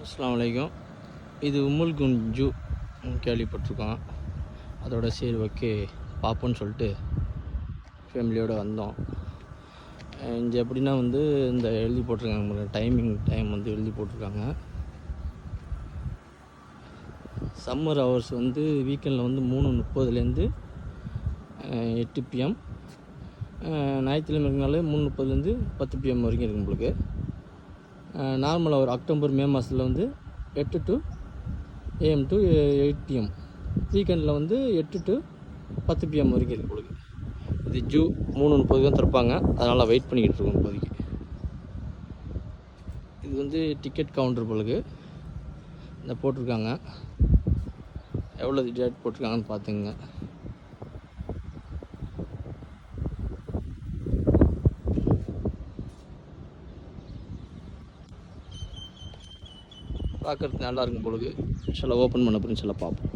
அஸ்ஸலாமு அலைக்கும். இது உம்முல் குஞ்சு கேள்விப்பட்டிருக்கோம். அதோட சரி ஓகே பார்ப்போன்னு சொல்லிட்டு ஃபேமிலியோடு வந்தோம். இங்கே எப்படின்னா வந்து இந்த எழுதி போட்டிருக்காங்க டைம் வந்து எழுதி போட்டிருக்காங்க. சம்மர் ஹவர்ஸ் வந்து வீக்கெண்டில் வந்து 3:30லேருந்து 8 PM, ஞாயிற்றுக்கிழமை இருக்கனால 3:30லேருந்து 10 PM வரைக்கும் இருக்குது உங்களுக்கு. நார்மலாக ஒரு அக்டோபர் மே மாதத்தில் வந்து 8 AM to 8 PM, வீக்கெண்டில் வந்து 8 to 10 PM வரைக்கும் இருக்குது உங்களுக்கு. இது 3:30 தான் திறப்பாங்க, அதனால் வெயிட் பண்ணிக்கிட்டு இருக்கோம் இப்போதைக்கு. இது வந்து டிக்கெட் கவுண்டர் போலுக்கு இந்த போட்டிருக்காங்க, எவ்வளோ டேட் போட்டிருக்காங்கன்னு பார்த்துங்க. பார்க்குறதுக்கு நல்லா இருக்கும் பொழுது சில ஓப்பன் பண்ண பிறகு சில பார்ப்போம்.